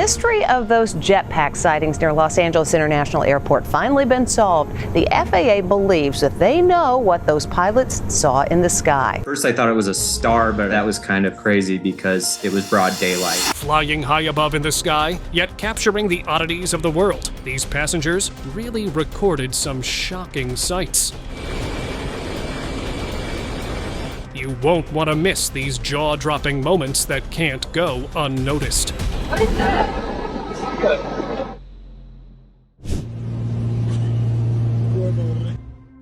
mystery of those jetpack sightings near Los Angeles International Airport finally been solved. The FAA believes that they know what those pilots saw in the sky. First I thought it was a star, but that was kind of crazy because it was broad daylight. Flying high above in the sky, yet capturing the oddities of the world, these passengers really recorded some shocking sights. You won't want to miss these jaw-dropping moments that can't go unnoticed.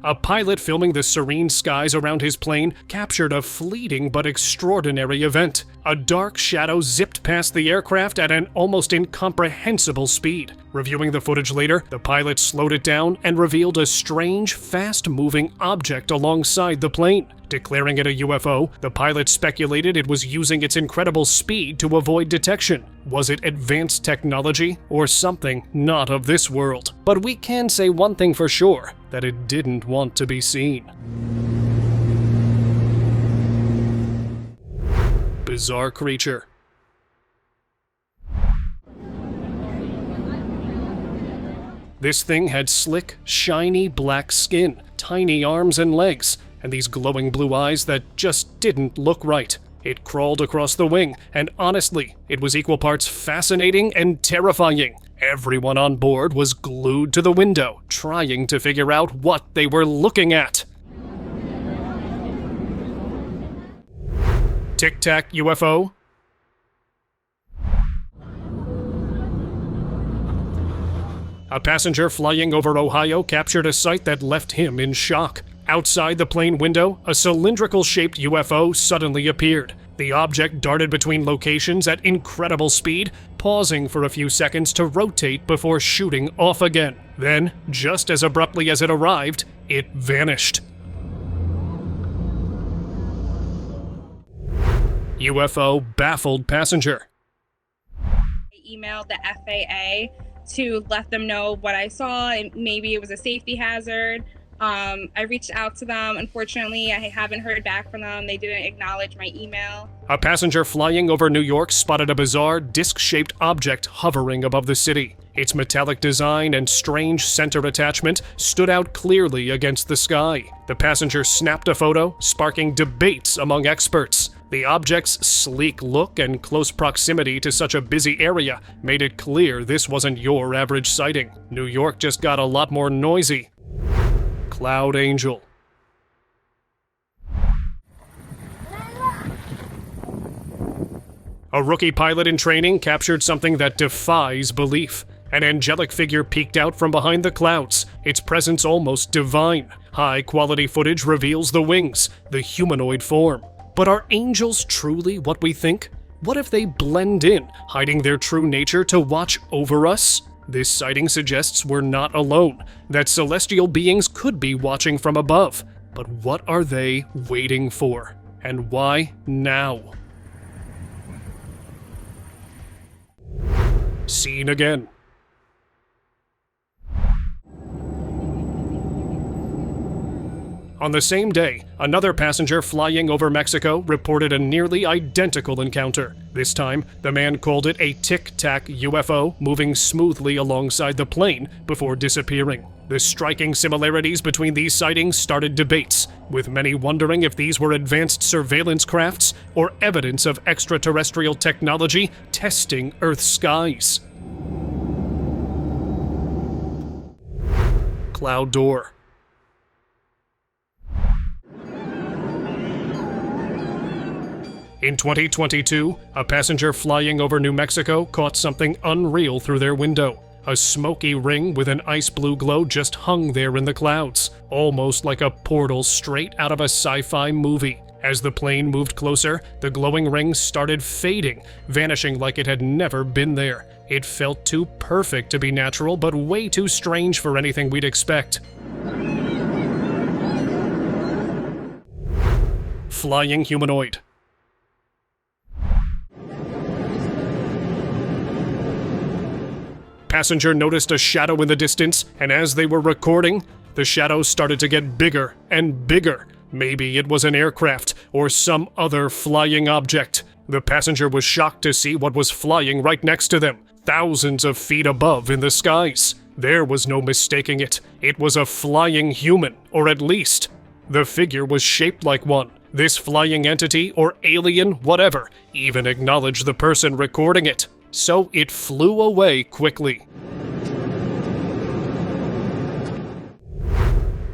A pilot filming the serene skies around his plane captured a fleeting but extraordinary event. A dark shadow zipped past the aircraft at an almost incomprehensible speed. Reviewing the footage later, the pilot slowed it down and revealed a strange, fast-moving object alongside the plane. Declaring it a UFO, the pilot speculated it was using its incredible speed to avoid detection. Was it advanced technology or something not of this world? But we can say one thing for sure, that it didn't want to be seen. Bizarre creature. This thing had slick, shiny black skin, tiny arms and legs, and these glowing blue eyes that just didn't look right. It crawled across the wing, and honestly, it was equal parts fascinating and terrifying. Everyone on board was glued to the window, trying to figure out what they were looking at. Tic Tac UFO? A passenger flying over Ohio captured a sight that left him in shock. Outside the plane window, a cylindrical-shaped UFO suddenly appeared. The object darted between locations at incredible speed, pausing for a few seconds to rotate before shooting off again. Then, just as abruptly as it arrived, it vanished. UFO baffled passenger. I emailed the FAA to let them know what I saw, and maybe it was a safety hazard. I reached out to them. Unfortunately, I haven't heard back from them. They didn't acknowledge my email. A passenger flying over New York spotted a bizarre, disc-shaped object hovering above the city. Its metallic design and strange center attachment stood out clearly against the sky. The passenger snapped a photo, sparking debates among experts. The object's sleek look and close proximity to such a busy area made it clear this wasn't your average sighting. New York just got a lot more noisy. Cloud Angel. A rookie pilot in training captured something that defies belief. An angelic figure peeked out from behind the clouds, its presence almost divine. High-quality footage reveals the wings, the humanoid form. But are angels truly what we think? What if they blend in, hiding their true nature to watch over us? This sighting suggests we're not alone, that celestial beings could be watching from above. But what are they waiting for? And why now? Seen again. On the same day, another passenger flying over Mexico reported a nearly identical encounter. This time, the man called it a Tic Tac UFO moving smoothly alongside the plane before disappearing. The striking similarities between these sightings started debates, with many wondering if these were advanced surveillance crafts or evidence of extraterrestrial technology testing Earth's skies. Cloud Door. In 2022, a passenger flying over New Mexico caught something unreal through their window. A smoky ring with an ice blue glow just hung there in the clouds, almost like a portal straight out of a sci-fi movie. As the plane moved closer, the glowing ring started fading, vanishing like it had never been there. It felt too perfect to be natural, but way too strange for anything we'd expect. Flying humanoid. Passenger noticed a shadow in the distance, and as they were recording, the shadow started to get bigger and bigger. Maybe it was an aircraft or some other flying object. The passenger was shocked to see what was flying right next to them. thousands of feet above in the skies. There was no mistaking it. It was a flying human, or at least, the figure was shaped like one. This flying entity, or alien, whatever, even acknowledged the person recording it. So it flew away quickly.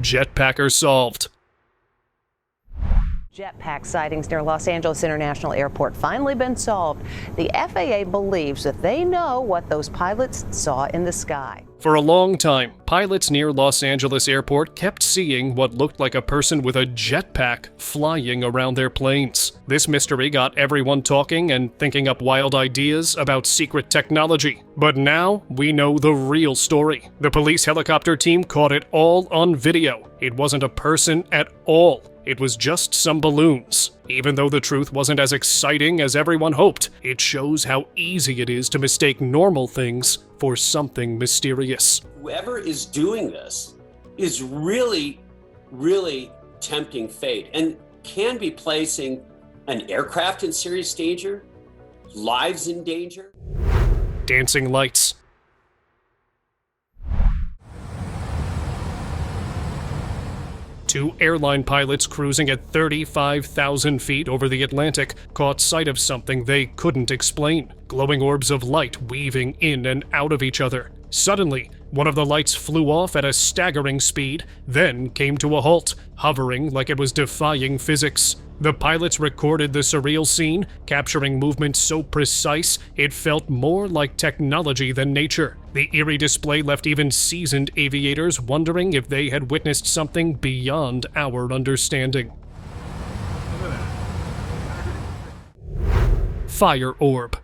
Jetpacker solved. Jetpack sightings near Los Angeles International Airport finally been solved. The FAA believes that they know what those pilots saw in the sky. For a long time, pilots near Los Angeles Airport kept seeing what looked like a person with a jetpack flying around their planes. This mystery got everyone talking and thinking up wild ideas about secret technology. But now we know the real story. The police helicopter team caught it all on video. It wasn't a person at all. It was just some balloons. Even though the truth wasn't as exciting as everyone hoped, it shows how easy it is to mistake normal things for something mysterious. Whoever is doing this is really, really tempting fate and can be placing an aircraft in serious danger, lives in danger. Dancing lights. Two airline pilots cruising at 35,000 feet over the Atlantic caught sight of something they couldn't explain. Glowing orbs of light weaving in and out of each other. Suddenly, one of the lights flew off at a staggering speed, then came to a halt, hovering like it was defying physics. The pilots recorded the surreal scene, capturing movements so precise it felt more like technology than nature. The eerie display left even seasoned aviators wondering if they had witnessed something beyond our understanding. Fire orb.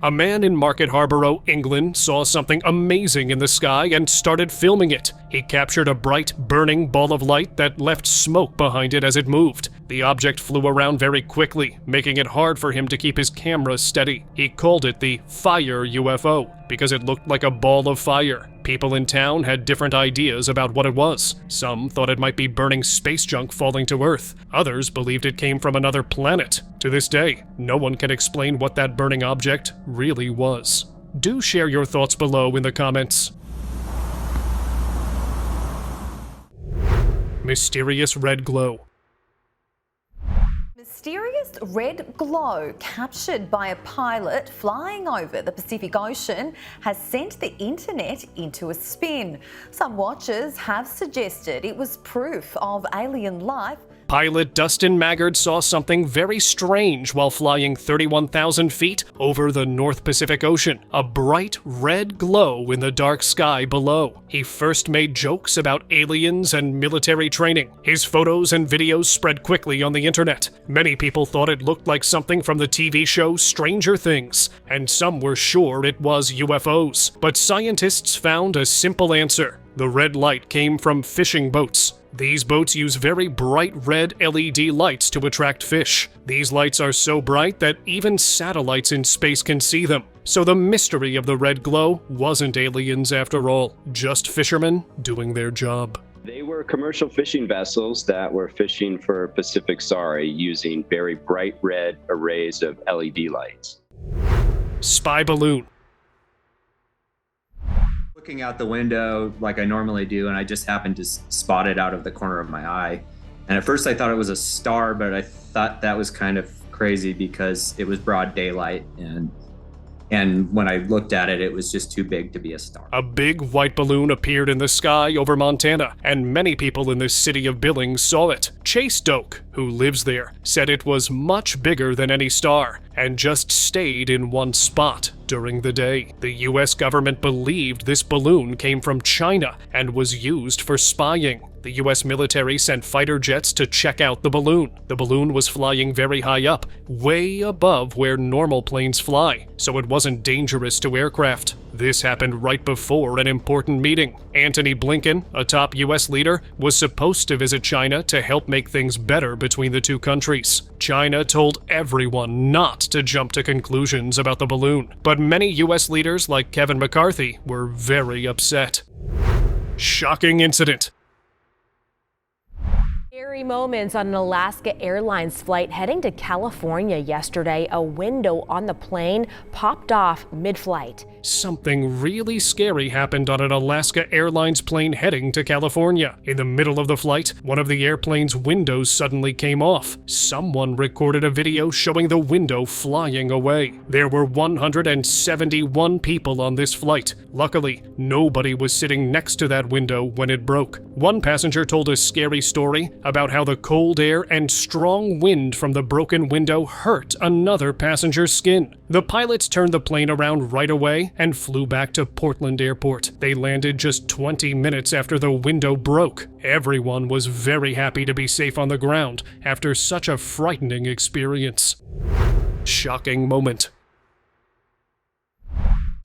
A man in Market Harborough, England, saw something amazing in the sky and started filming it. He captured a bright, burning ball of light that left smoke behind it as it moved. The object flew around very quickly, making it hard for him to keep his camera steady. He called it the Fire UFO because it looked like a ball of fire. People in town had different ideas about what it was. Some thought it might be burning space junk falling to Earth. Others believed it came from another planet. To this day, no one can explain what that burning object really was. Do share your thoughts below in the comments. Mysterious red glow. Mysterious red glow captured by a pilot flying over the Pacific Ocean has sent the internet into a spin. Some watchers have suggested it was proof of alien life. Pilot Dustin Maggard saw something very strange while flying 31,000 feet over the North Pacific Ocean, a bright red glow in the dark sky below. He first made jokes about aliens and military training. His photos and videos spread quickly on the internet. Many people thought it looked like something from the TV show Stranger Things, and some were sure it was UFOs. But scientists found a simple answer. The red light came from fishing boats. These boats use very bright red LED lights to attract fish. These lights are so bright that even satellites in space can see them. So the mystery of the red glow wasn't aliens after all, just fishermen doing their job. They were commercial fishing vessels that were fishing for Pacific Sari using very bright red arrays of LED lights. Spy balloon. Looking out the window like I normally do, and I just happened to spot it out of the corner of my eye. And at first I thought it was a star, but I thought that was kind of crazy because it was broad daylight, and when I looked at it, it was just too big to be a star. A big white balloon appeared in the sky over Montana, and many people in the city of Billings saw it. Chase Doak, who lives there, said it was much bigger than any star, and just stayed in one spot during the day. The US government believed this balloon came from China and was used for spying. The US military sent fighter jets to check out the balloon. The balloon was flying very high up, way above where normal planes fly, so it wasn't dangerous to aircraft. This happened right before an important meeting. Antony Blinken, a top US leader, was supposed to visit China to help make things better between the two countries. China told everyone not to jump to conclusions about the balloon, but many US leaders like Kevin McCarthy were very upset. Shocking incident. Scary moments on an Alaska Airlines flight heading to California yesterday. A window on the plane popped off mid-flight. Something really scary happened on an Alaska Airlines plane heading to California. In the middle of the flight, one of the airplane's windows suddenly came off. Someone recorded a video showing the window flying away. There were 171 people on this flight. Luckily, nobody was sitting next to that window when it broke. One passenger told a scary story about how the cold air and strong wind from the broken window hurt another passenger's skin. The pilots turned the plane around right away and flew back to Portland Airport. They landed just 20 minutes after the window broke. Everyone was very happy to be safe on the ground after such a frightening experience. Shocking moment.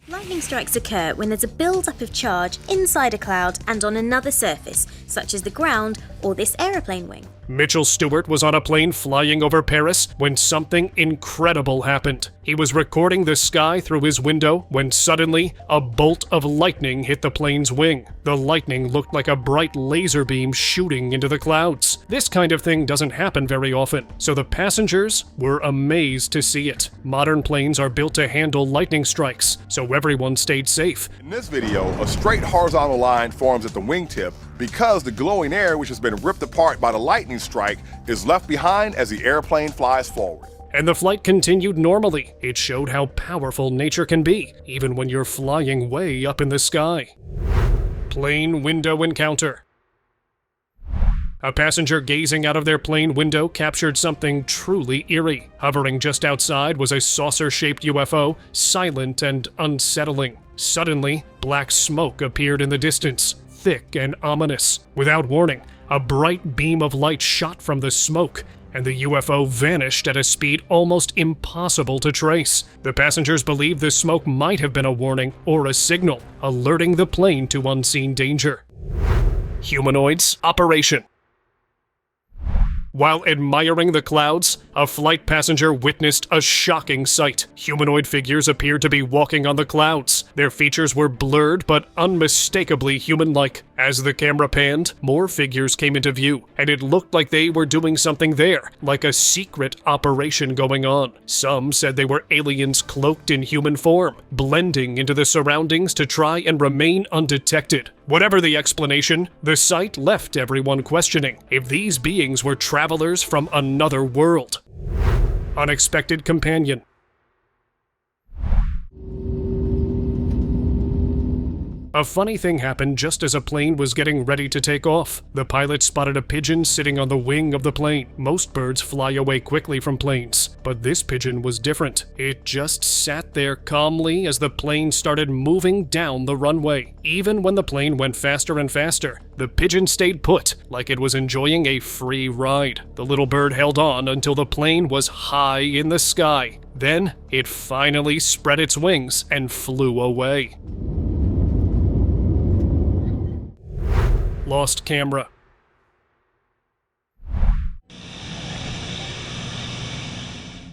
Lightning strikes occur when there's a build-up of charge inside a cloud and on another surface, such as the ground or this aeroplane wing. Mitchell Stewart was on a plane flying over Paris when something incredible happened. He was recording the sky through his window when suddenly a bolt of lightning hit the plane's wing. The lightning looked like a bright laser beam shooting into the clouds. This kind of thing doesn't happen very often, so the passengers were amazed to see it. Modern planes are built to handle lightning strikes, so everyone stayed safe. In this video, a straight horizontal line forms at the wingtip because the glowing air, which has been ripped apart by the lightning strike, is left behind as the airplane flies forward. And the flight continued normally. It showed how powerful nature can be, even when you're flying way up in the sky. Plane window encounter. A passenger gazing out of their plane window captured something truly eerie. Hovering just outside was a saucer-shaped UFO, silent and unsettling. Suddenly, black smoke appeared in the distance, thick and ominous. Without warning, a bright beam of light shot from the smoke, and the UFO vanished at a speed almost impossible to trace. The passengers believed the smoke might have been a warning or a signal, alerting the plane to unseen danger. Humanoids operation. While admiring the clouds, a flight passenger witnessed a shocking sight. Humanoid figures appeared to be walking on the clouds. Their features were blurred but unmistakably human-like. As the camera panned, more figures came into view, and it looked like they were doing something there, like a secret operation going on. Some said they were aliens cloaked in human form, blending into the surroundings to try and remain undetected. Whatever the explanation, the sight left everyone questioning if these beings were travelers from another world. Unexpected companion. A funny thing happened just as a plane was getting ready to take off. The pilot spotted a pigeon sitting on the wing of the plane. Most birds fly away quickly from planes, but this pigeon was different. It just sat there calmly as the plane started moving down the runway. Even when the plane went faster and faster, the pigeon stayed put, like it was enjoying a free ride. The little bird held on until the plane was high in the sky. Then, it finally spread its wings and flew away. Lost camera.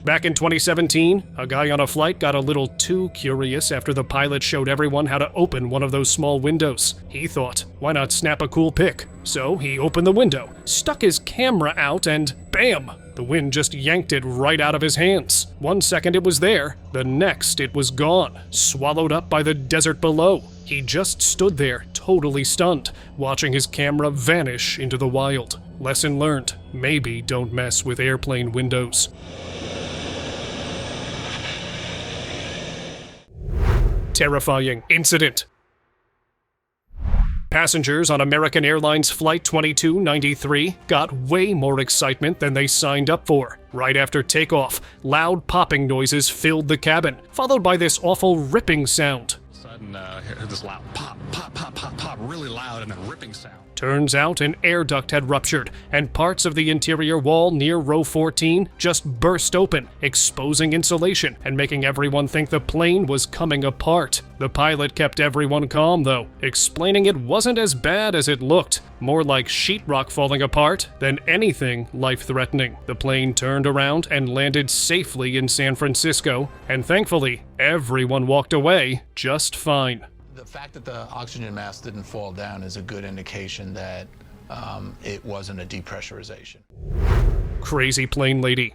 Back in 2017, a guy on a flight got a little too curious after the pilot showed everyone how to open one of those small windows. He thought, why not snap a cool pic? So he opened the window, stuck his camera out, and bam! The wind just yanked it right out of his hands. 1 second it was there, the next it was gone, swallowed up by the desert below. He just stood there, totally stunned, watching his camera vanish into the wild. Lesson learned, maybe don't mess with airplane windows. Terrifying incident. Passengers on American Airlines Flight 2293 got way more excitement than they signed up for. Right after takeoff, loud popping noises filled the cabin, followed by this awful ripping sound. Sudden, heard this loud pop, pop, pop, pop, pop, really loud and a ripping sound. Turns out an air duct had ruptured, and parts of the interior wall near row 14 just burst open, exposing insulation and making everyone think the plane was coming apart. The pilot kept everyone calm, though, explaining it wasn't as bad as it looked, more like sheetrock falling apart than anything life-threatening. The plane turned around and landed safely in San Francisco, and thankfully, everyone walked away just fine. The fact that the oxygen mask didn't fall down is a good indication that it wasn't a depressurization. Crazy plane lady.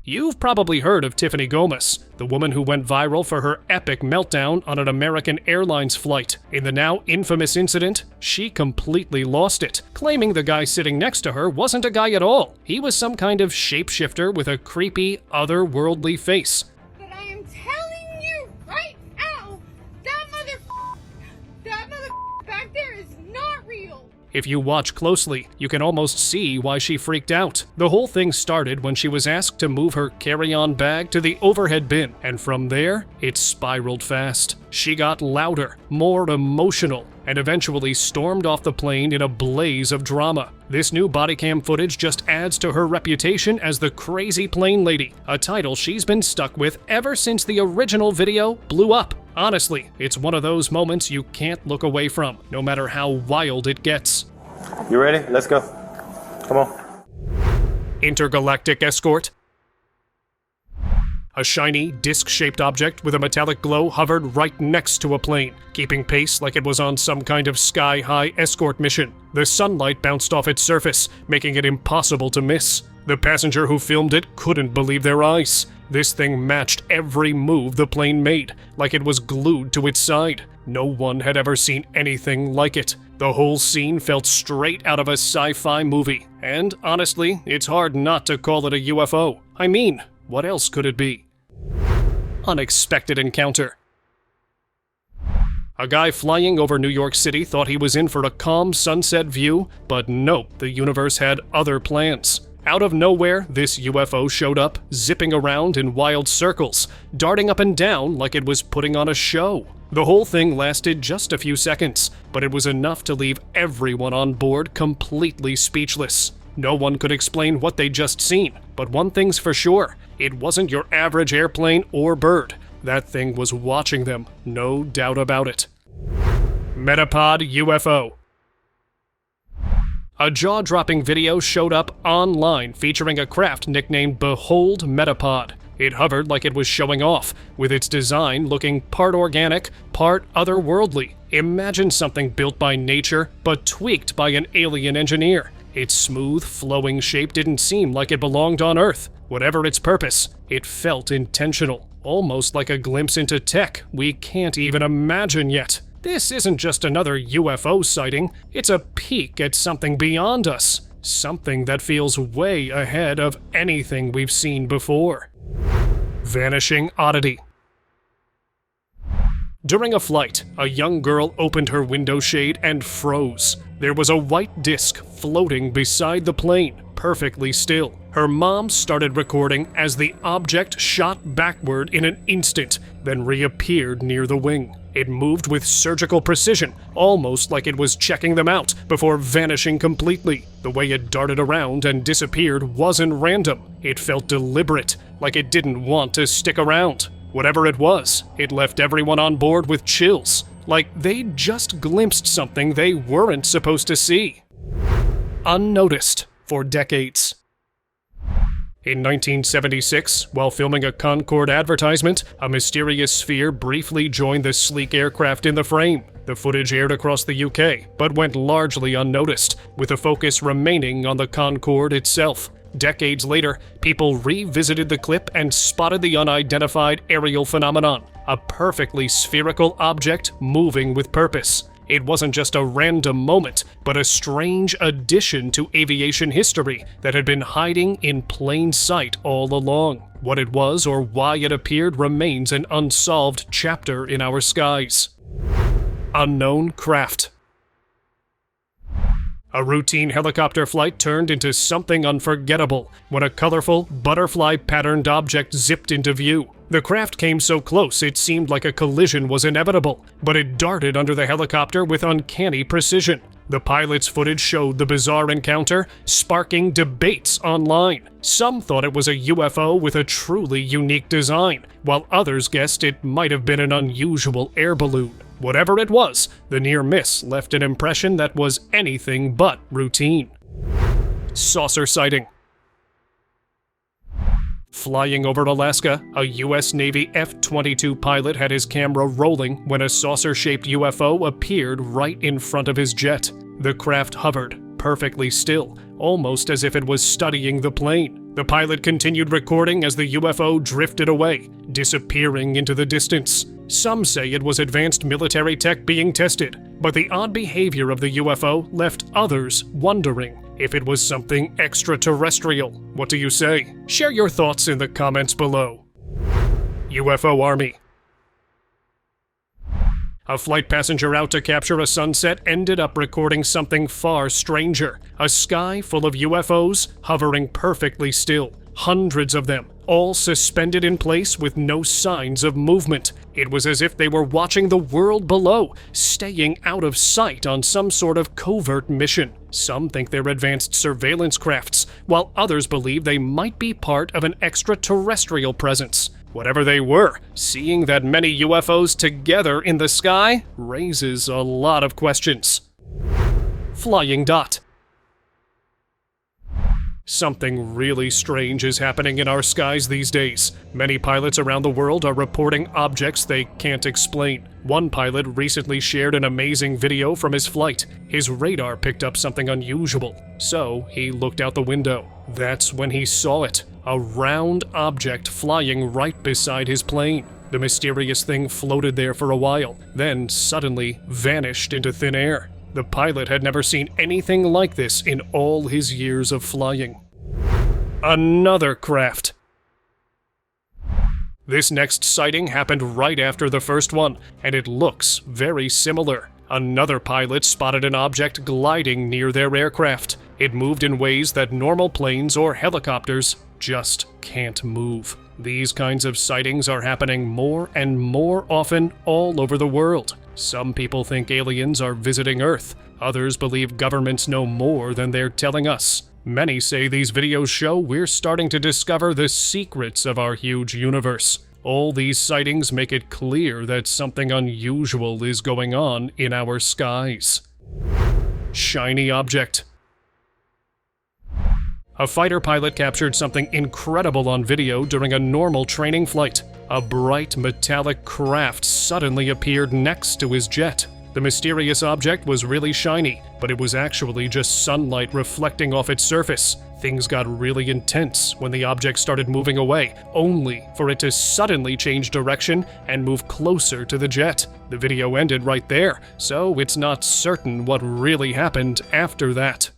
You've probably heard of Tiffany Gomez, the woman who went viral for her epic meltdown on an American Airlines flight. In the now infamous incident, she completely lost it, claiming the guy sitting next to her wasn't a guy at all. He was some kind of shapeshifter with a creepy, otherworldly face. But I am telling you right now, that mother back there is not real. If you watch closely, you can almost see why she freaked out. The whole thing started when she was asked to move her carry-on bag to the overhead bin, and from there, it spiraled fast. She got louder, more emotional, and eventually stormed off the plane in a blaze of drama. This new body cam footage just adds to her reputation as the crazy plane lady, a title she's been stuck with ever since the original video blew up. Honestly, it's one of those moments you can't look away from, no matter how wild it gets. You ready? Let's go. Come on. Intergalactic escort. A shiny, disc-shaped object with a metallic glow hovered right next to a plane, keeping pace like it was on some kind of sky-high escort mission. The sunlight bounced off its surface, making it impossible to miss. The passenger who filmed it couldn't believe their eyes. This thing matched every move the plane made, like it was glued to its side. No one had ever seen anything like it. The whole scene felt straight out of a sci-fi movie, and honestly, it's hard not to call it a UFO. I mean, what else could it be? Unexpected encounter. A guy flying over New York City thought he was in for a calm sunset view, but nope, the universe had other plans. Out of nowhere, this UFO showed up, zipping around in wild circles, darting up and down like it was putting on a show. The whole thing lasted just a few seconds, but it was enough to leave everyone on board completely speechless. No one could explain what they'd just seen, but one thing's for sure, it wasn't your average airplane or bird. That thing was watching them, no doubt about it. Metapod UFO. A jaw-dropping video showed up online featuring a craft nicknamed Behold Metapod. It hovered like it was showing off, with its design looking part organic, part otherworldly. Imagine something built by nature, but tweaked by an alien engineer. Its smooth, flowing shape didn't seem like it belonged on Earth. Whatever its purpose, it felt intentional, almost like a glimpse into tech we can't even imagine yet. This isn't just another UFO sighting, it's a peek at something beyond us. Something that feels way ahead of anything we've seen before. Vanishing oddity. During a flight, a young girl opened her window shade and froze. There was a white disc floating beside the plane, perfectly still. Her mom started recording as the object shot backward in an instant, then reappeared near the wing. It moved with surgical precision, almost like it was checking them out, before vanishing completely. The way it darted around and disappeared wasn't random. It felt deliberate, like it didn't want to stick around. Whatever it was, it left everyone on board with chills, like they'd just glimpsed something they weren't supposed to see. Unnoticed for decades. In 1976, while filming a Concorde advertisement, a mysterious sphere briefly joined the sleek aircraft in the frame. The footage aired across the UK, but went largely unnoticed, with the focus remaining on the Concorde itself. Decades later, people revisited the clip and spotted the unidentified aerial phenomenon, a perfectly spherical object moving with purpose. It wasn't just a random moment, but a strange addition to aviation history that had been hiding in plain sight all along. What it was or why it appeared remains an unsolved chapter in our skies. Unknown craft. A routine helicopter flight turned into something unforgettable when a colorful, butterfly-patterned object zipped into view. The craft came so close it seemed like a collision was inevitable, but it darted under the helicopter with uncanny precision. The pilot's footage showed the bizarre encounter, sparking debates online. Some thought it was a UFO with a truly unique design, while others guessed it might have been an unusual air balloon. Whatever it was, the near miss left an impression that was anything but routine. Saucer sighting. Flying over Alaska, a U.S. Navy F-22 pilot had his camera rolling when a saucer-shaped UFO appeared right in front of his jet. The craft hovered, perfectly still, almost as if it was studying the plane. The pilot continued recording as the UFO drifted away, disappearing into the distance. Some say it was advanced military tech being tested, but the odd behavior of the UFO left others wondering if it was something extraterrestrial. What do you say? Share your thoughts in the comments below. UFO Army. A flight passenger out to capture a sunset ended up recording something far stranger. A sky full of UFOs hovering perfectly still. Hundreds of them, all suspended in place with no signs of movement. It was as if they were watching the world below, staying out of sight on some sort of covert mission. Some think they're advanced surveillance crafts, while others believe they might be part of an extraterrestrial presence. Whatever they were, seeing that many UFOs together in the sky raises a lot of questions. Flying dot. Something really strange is happening in our skies these days. Many pilots around the world are reporting objects they can't explain. One pilot recently shared an amazing video from his flight. His radar picked up something unusual, so he looked out the window. That's when he saw it. A round object flying right beside his plane. The mysterious thing floated there for a while, then suddenly vanished into thin air. The pilot had never seen anything like this in all his years of flying. Another craft. This next sighting happened right after the first one, and it looks very similar. Another pilot spotted an object gliding near their aircraft. It moved in ways that normal planes or helicopters just can't move. These kinds of sightings are happening more and more often all over the world. Some people think aliens are visiting Earth. Others believe governments know more than they're telling us. Many say these videos show we're starting to discover the secrets of our huge universe. All these sightings make it clear that something unusual is going on in our skies. Shiny object. A fighter pilot captured something incredible on video during a normal training flight. A bright metallic craft suddenly appeared next to his jet. The mysterious object was really shiny, but it was actually just sunlight reflecting off its surface. Things got really intense when the object started moving away, only for it to suddenly change direction and move closer to the jet. The video ended right there, so it's not certain what really happened after that.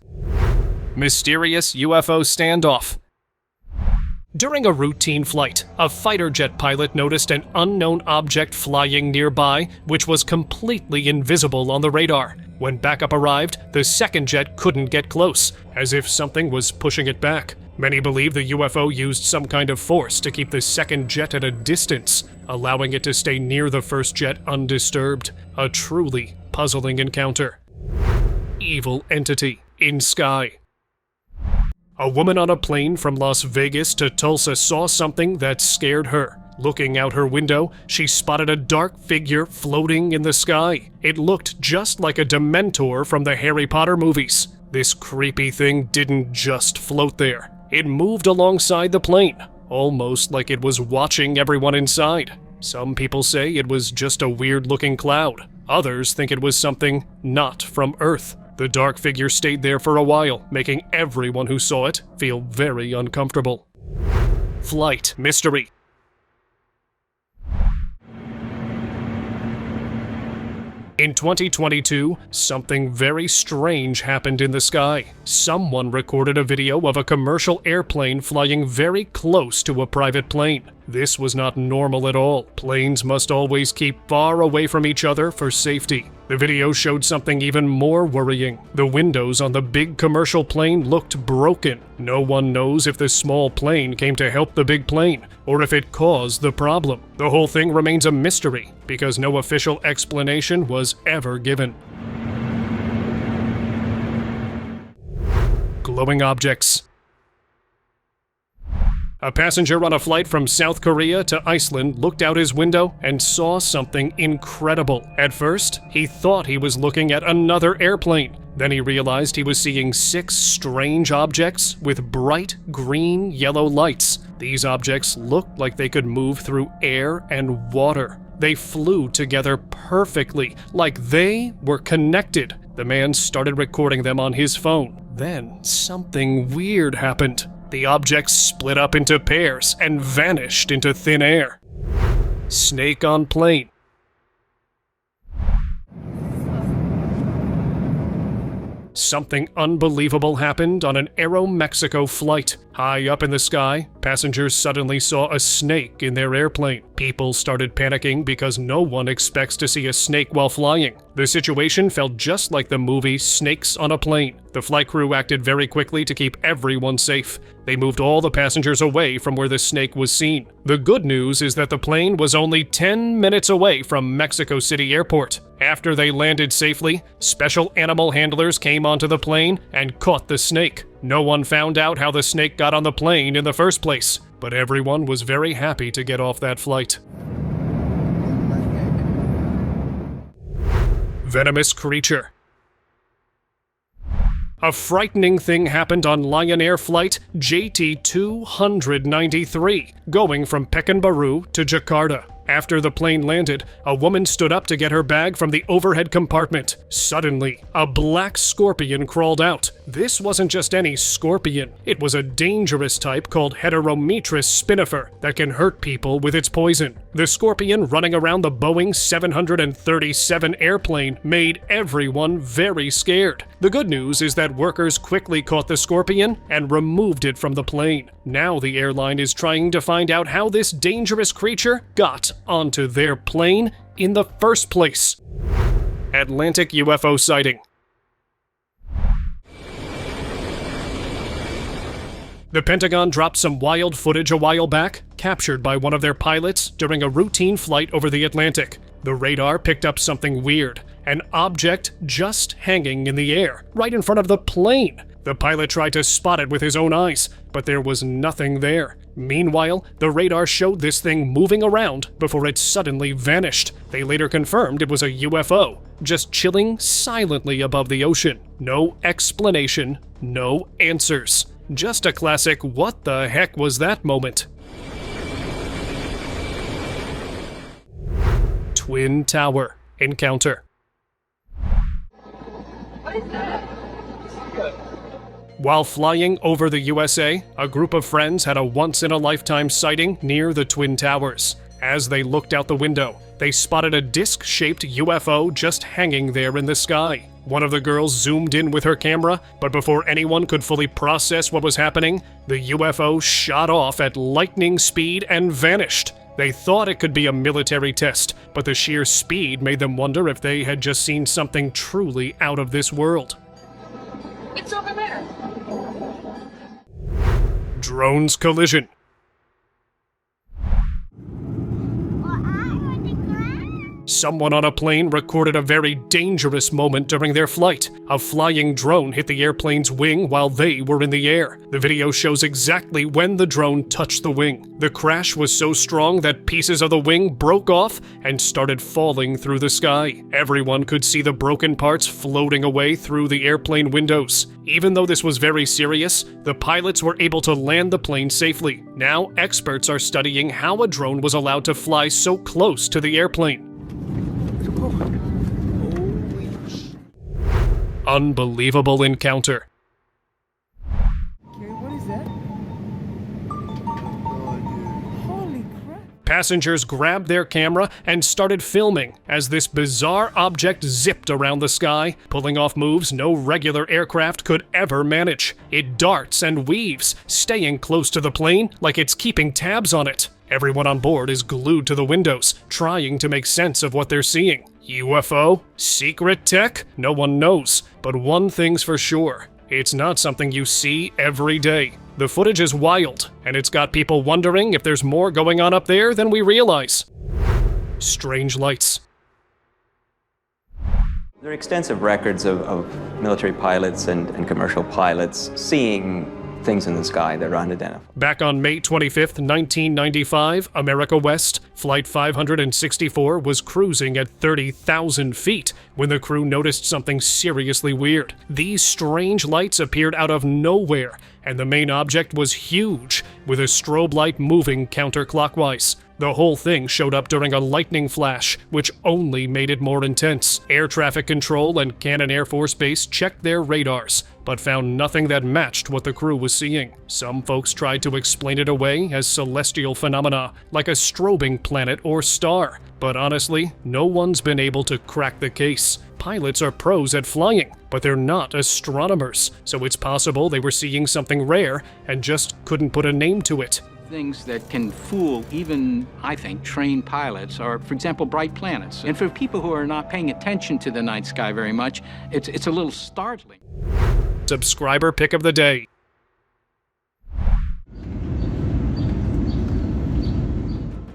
Mysterious UFO standoff. During a routine flight, a fighter jet pilot noticed an unknown object flying nearby, which was completely invisible on the radar. When backup arrived, the second jet couldn't get close, as if something was pushing it back. Many believe the UFO used some kind of force to keep the second jet at a distance, allowing it to stay near the first jet undisturbed. A truly puzzling encounter. Evil entity in sky. A woman on a plane from Las Vegas to Tulsa saw something that scared her. Looking out her window, she spotted a dark figure floating in the sky. It looked just like a Dementor from the Harry Potter movies. This creepy thing didn't just float there. It moved alongside the plane, almost like it was watching everyone inside. Some people say it was just a weird-looking cloud. Others think it was something not from Earth. The dark figure stayed there for a while, making everyone who saw it feel very uncomfortable. Flight mystery. In 2022, something very strange happened in the sky. Someone recorded a video of a commercial airplane flying very close to a private plane. This was not normal at all. Planes must always keep far away from each other for safety. The video showed something even more worrying. The windows on the big commercial plane looked broken. No one knows if the small plane came to help the big plane, or if it caused the problem. The whole thing remains a mystery, because no official explanation was ever given. Glowing objects. A passenger on a flight from South Korea to Iceland looked out his window and saw something incredible. At first, he thought he was looking at another airplane. Then he realized he was seeing 6 strange objects with bright green-yellow lights. These objects looked like they could move through air and water. They flew together perfectly, like they were connected. The man started recording them on his phone. Then something weird happened. The objects split up into pairs and vanished into thin air. Snake on plane. Something unbelievable happened on an Aeromexico flight. High up in the sky, passengers suddenly saw a snake in their airplane. People started panicking because no one expects to see a snake while flying. The situation felt just like the movie Snakes on a Plane. The flight crew acted very quickly to keep everyone safe. They moved all the passengers away from where the snake was seen. The good news is that the plane was only 10 minutes away from Mexico City Airport. After they landed safely, special animal handlers came onto the plane and caught the snake. No one found out how the snake got on the plane in the first place, but everyone was very happy to get off that flight. Venomous creature. A frightening thing happened on Lion Air flight JT 293, going from Pekanbaru to Jakarta. After the plane landed, a woman stood up to get her bag from the overhead compartment. Suddenly, a black scorpion crawled out. This wasn't just any scorpion. It was a dangerous type called Heterometrus spinifer that can hurt people with its poison. The scorpion running around the Boeing 737 airplane made everyone very scared. The good news is that workers quickly caught the scorpion and removed it from the plane. Now the airline is trying to find out how this dangerous creature got onto their plane in the first place. Atlantic UFO sighting. The Pentagon dropped some wild footage a while back, captured by one of their pilots during a routine flight over the Atlantic. The radar picked up something weird, an object just hanging in the air, right in front of the plane. The pilot tried to spot it with his own eyes, but there was nothing there. Meanwhile, the radar showed this thing moving around before it suddenly vanished. They later confirmed it was a UFO, just chilling silently above the ocean. No explanation, no answers. Just a classic "what the heck was that" moment. Twin Tower encounter. What is that? While flying over the USA, a group of friends had a once-in-a-lifetime sighting near the Twin Towers. As they looked out the window, they spotted a disc-shaped UFO just hanging there in the sky. One of the girls zoomed in with her camera, but before anyone could fully process what was happening, the UFO shot off at lightning speed and vanished. They thought it could be a military test, but the sheer speed made them wonder if they had just seen something truly out of this world. It's over there. Drones collision. Someone on a plane recorded a very dangerous moment during their flight. A flying drone hit the airplane's wing while they were in the air. The video shows exactly when the drone touched the wing. The crash was so strong that pieces of the wing broke off and started falling through the sky. Everyone could see the broken parts floating away through the airplane windows. Even though this was very serious, the pilots were able to land the plane safely. Now, experts are studying how a drone was allowed to fly so close to the airplane. Unbelievable encounter. What is that? Holy crap. Passengers grabbed their camera and started filming as this bizarre object zipped around the sky, pulling off moves no regular aircraft could ever manage. It darts and weaves, staying close to the plane like it's keeping tabs on it. Everyone on board is glued to the windows, trying to make sense of what they're seeing. UFO? Secret tech? No one knows. But one thing's for sure, it's not something you see every day. The footage is wild, and it's got people wondering if there's more going on up there than we realize. Strange lights. There are extensive records of military pilots and commercial pilots seeing things in the sky that are unidentified. Back on May 25th, 1995, America West, Flight 564 was cruising at 30,000 feet when the crew noticed something seriously weird. These strange lights appeared out of nowhere, and the main object was huge, with a strobe light moving counterclockwise. The whole thing showed up during a lightning flash, which only made it more intense. Air traffic control and Cannon Air Force Base checked their radars, but found nothing that matched what the crew was seeing. Some folks tried to explain it away as celestial phenomena, like a strobing planet or star. But honestly, no one's been able to crack the case. Pilots are pros at flying, but they're not astronomers, so it's possible they were seeing something rare and just couldn't put a name to it. Things that can fool even, I think, trained pilots are, for example, bright planets. And for people who are not paying attention to the night sky very much, it's a little startling. Subscriber pick of the day.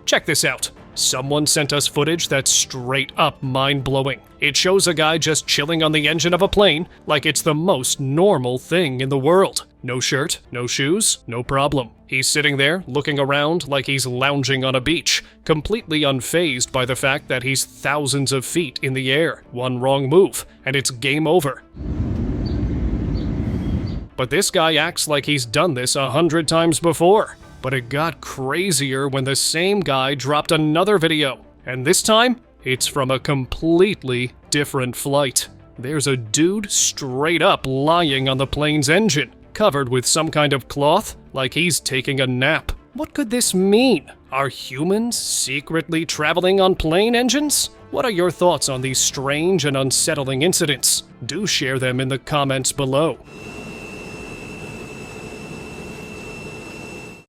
Check this out. Someone sent us footage that's straight up mind-blowing. It shows a guy just chilling on the engine of a plane like it's the most normal thing in the world. No shirt, no shoes, no problem. He's sitting there looking around like he's lounging on a beach, completely unfazed by the fact that he's thousands of feet in the air. One wrong move, and it's game over. But this guy acts like he's done this 100 times before. But it got crazier when the same guy dropped another video. And this time, it's from a completely different flight. There's a dude straight up lying on the plane's engine, covered with some kind of cloth, like he's taking a nap. What could this mean? Are humans secretly traveling on plane engines? What are your thoughts on these strange and unsettling incidents? Do share them in the comments below.